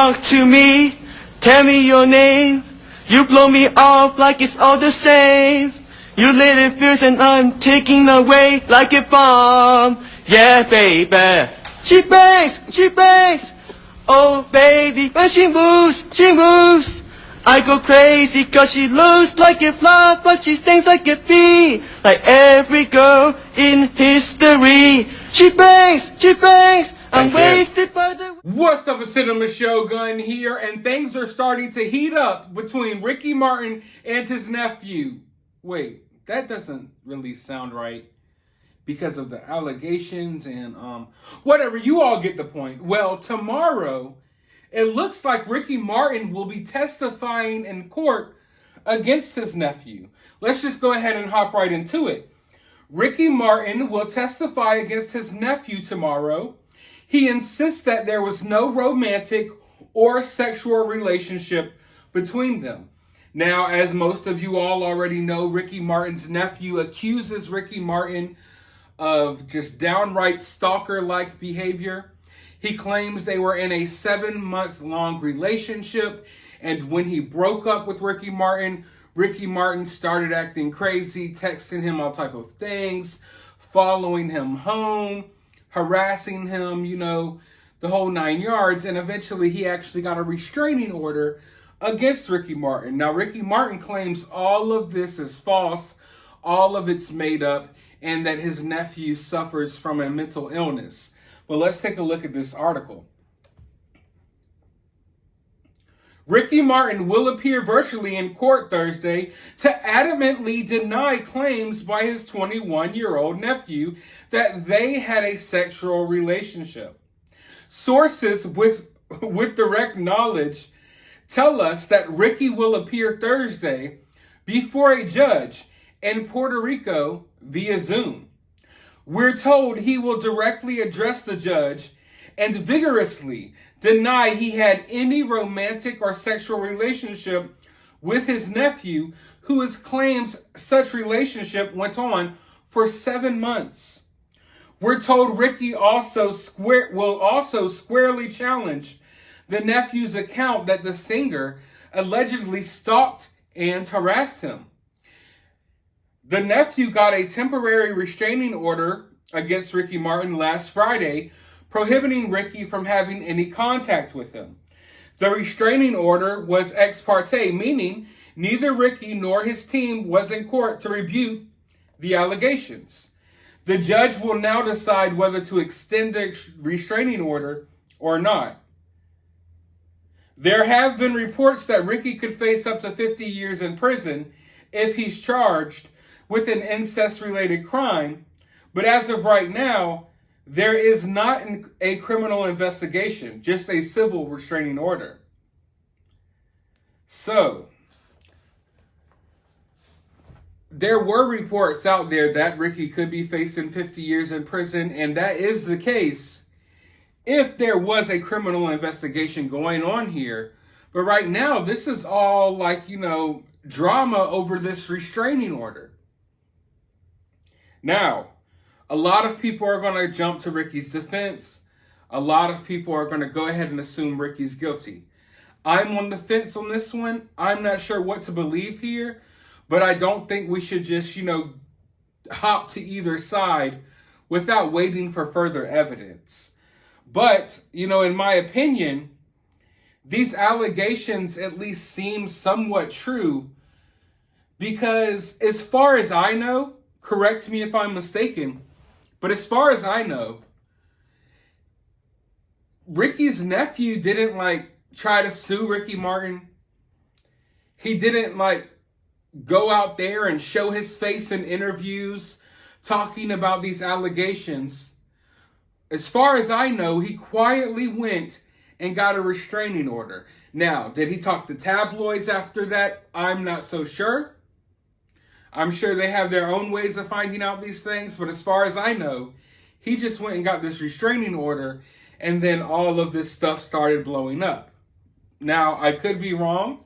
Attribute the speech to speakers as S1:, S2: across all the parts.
S1: talk to me, tell me your name. You blow me off like it's all the same. You lit it fierce and I'm taking away like a bomb. Yeah, baby. She bangs. Oh, baby, when she moves. I go crazy cause she looks like a flower, but she stings like a bee. Like every girl in history. She bangs. I'm wasted by the...
S2: What's up, a Cinema Shogun here, and things are starting to heat up between Ricky Martin and his nephew. Wait, that doesn't really sound right because of the allegations and whatever, you all get the point. Well, tomorrow, it looks like Ricky Martin will be testifying in court against his nephew. Let's just go ahead and hop right into it. Ricky Martin will testify against his nephew tomorrow. He insists that there was no romantic or sexual relationship between them. Now, as most of you all already know, Ricky Martin's nephew accuses Ricky Martin of just downright stalker-like behavior. He claims they were in a 7-month-long relationship, and when he broke up with Ricky Martin started acting crazy, texting him all type of things, following him home, harassing him, the whole 9 yards, and eventually he actually got a restraining order against Ricky Martin. Now, Ricky Martin claims all of this is false, all of it's made up, and that his nephew suffers from a mental illness. But let's take a look at this article. Ricky Martin will appear virtually in court Thursday to adamantly deny claims by his 21-year-old nephew that they had a sexual relationship. Sources with direct knowledge tell us that Ricky will appear Thursday before a judge in Puerto Rico via Zoom. We're told he will directly address the judge and vigorously deny he had any romantic or sexual relationship with his nephew, who claims such relationship went on for 7 months. We're told Ricky will also squarely challenge the nephew's account that the singer allegedly stalked and harassed him. The nephew got a temporary restraining order against Ricky Martin last Friday, prohibiting Ricky from having any contact with him. The restraining order was ex parte, meaning neither Ricky nor his team was in court to rebut the allegations. The judge will now decide whether to extend the restraining order or not. There have been reports that Ricky could face up to 50 years in prison if he's charged with an incest-related crime, but as of right now, there is not a criminal investigation, just a civil restraining order. So, there were reports out there that Ricky could be facing 50 years in prison, and that is the case if there was a criminal investigation going on here. But right now, this is all drama over this restraining order. Now, a lot of people are going to jump to Ricky's defense. A lot of people are going to go ahead and assume Ricky's guilty. I'm on the fence on this one. I'm not sure what to believe here, but I don't think we should just, hop to either side without waiting for further evidence. But, in my opinion, these allegations at least seem somewhat true because as far as I know, correct me if I'm mistaken, but as far as I know, Ricky's nephew didn't try to sue Ricky Martin. He didn't go out there and show his face in interviews talking about these allegations. As far as I know, he quietly went and got a restraining order. Now, did he talk to tabloids after that? I'm not so sure. I'm sure they have their own ways of finding out these things, but as far as I know, he just went and got this restraining order, and then all of this stuff started blowing up. Now, I could be wrong.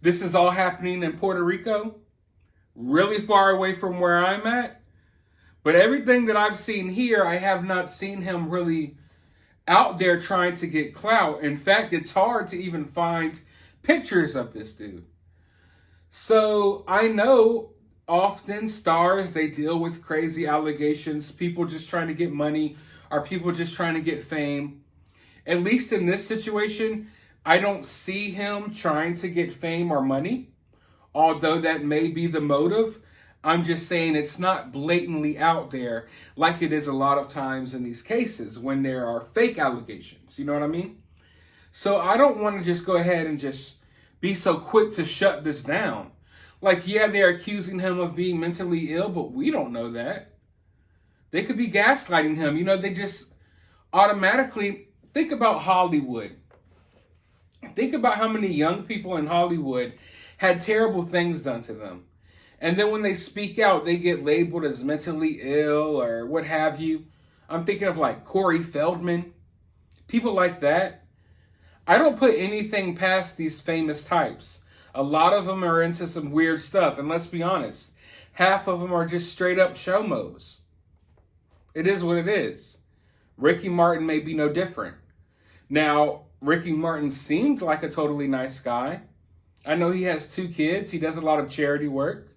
S2: This is all happening in Puerto Rico, really far away from where I'm at. But everything that I've seen here, I have not seen him really out there trying to get clout. In fact, it's hard to even find pictures of this dude. So I know often stars, they deal with crazy allegations, people just trying to get money or people just trying to get fame. At least in this situation, I don't see him trying to get fame or money, although that may be the motive. I'm just saying it's not blatantly out there like it is a lot of times in these cases when there are fake allegations. You know what I mean? So I don't want to just go ahead and just be so quick to shut this down. Like, yeah, they're accusing him of being mentally ill, but we don't know that. They could be gaslighting him. You know, they just automatically think about Hollywood. Think about how many young people in Hollywood had terrible things done to them. And then when they speak out, they get labeled as mentally ill or what have you. I'm thinking of like Corey Feldman, people like that. I don't put anything past these famous types. A lot of them are into some weird stuff. And let's be honest, half of them are just straight up show-mos. It is what it is. Ricky Martin may be no different. Now, Ricky Martin seemed like a totally nice guy. I know he has 2 kids. He does a lot of charity work.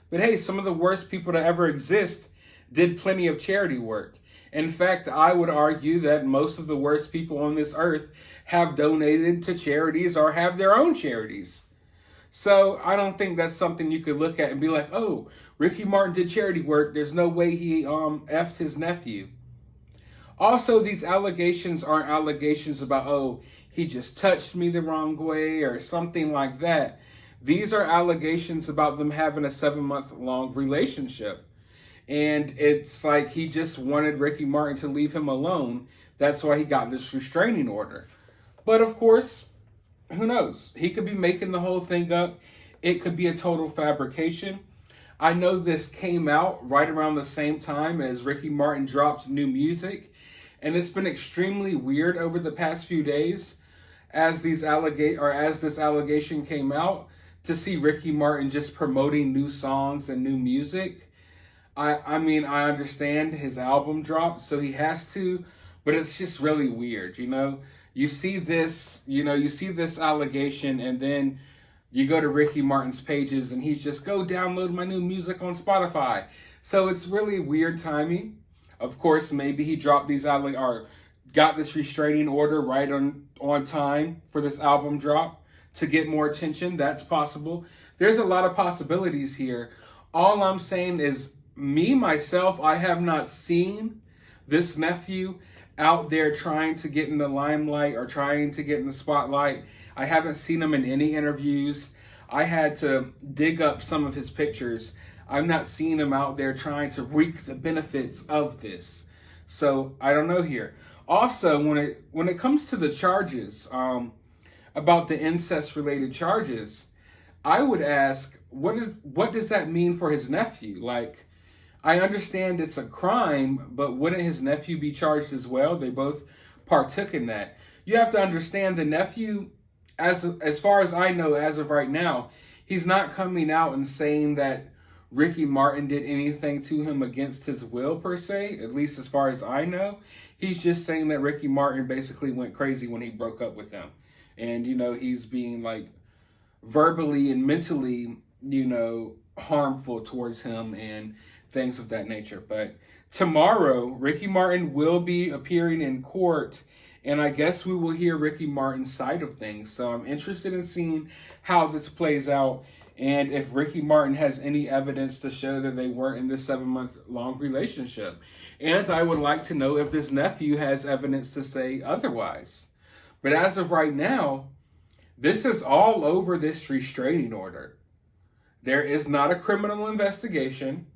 S2: But hey, some of the worst people to ever exist did plenty of charity work. In fact, I would argue that most of the worst people on this earth have donated to charities or have their own charities. So I don't think that's something you could look at and be like, oh, Ricky Martin did charity work. There's no way he effed his nephew. Also, these allegations aren't allegations about, oh, he just touched me the wrong way or something like that. These are allegations about them having a 7-month-long relationship. And it's like he just wanted Ricky Martin to leave him alone. That's why he got this restraining order. But of course, who knows? He could be making the whole thing up. It could be a total fabrication. I know this came out right around the same time as Ricky Martin dropped new music. And it's been extremely weird over the past few days as this allegation came out, to see Ricky Martin just promoting new songs and new music. I mean, I understand his album dropped, so he has to, but it's just really weird, you know? You see this allegation, and then you go to Ricky Martin's pages, and he's just, go download my new music on Spotify. So it's really weird timing. Of course, maybe he dropped these got this restraining order right on time for this album drop to get more attention. That's possible. There's a lot of possibilities here. All I'm saying is, myself, I have not seen this nephew out there trying to get in the limelight or trying to get in the spotlight. I haven't seen him in any interviews. I had to dig up some of his pictures. I'm not seeing him out there trying to reap the benefits of this. So I don't know here. Also, when it comes to the charges, about the incest-related charges, I would ask, what does that mean for his nephew? Like, I understand it's a crime, but wouldn't his nephew be charged as well? They both partook in that. You have to understand the nephew, as far as I know, as of right now, he's not coming out and saying that Ricky Martin did anything to him against his will, per se, at least as far as I know. He's just saying that Ricky Martin basically went crazy when he broke up with him. And, you know, he's being, like, verbally and mentally, you know, harmful towards him and things of that nature. But tomorrow, Ricky Martin will be appearing in court, and I guess we will hear Ricky Martin's side of things. So I'm interested in seeing how this plays out and if Ricky Martin has any evidence to show that they weren't in this 7-month-long relationship. And I would like to know if this nephew has evidence to say otherwise. But as of right now, this is all over this restraining order. There is not a criminal investigation.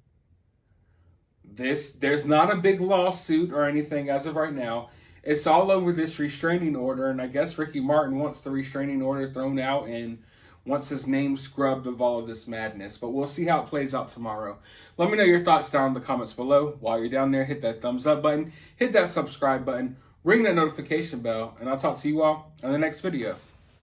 S2: There's not a big lawsuit or anything as of right now. It's all over this restraining order, and I guess Ricky Martin wants the restraining order thrown out and wants his name scrubbed of all of this madness. But we'll see how it plays out tomorrow. Let me know your thoughts down in the comments below. While you're down there, hit that thumbs up button, hit that subscribe button, ring that notification bell, and I'll talk to you all on the next video.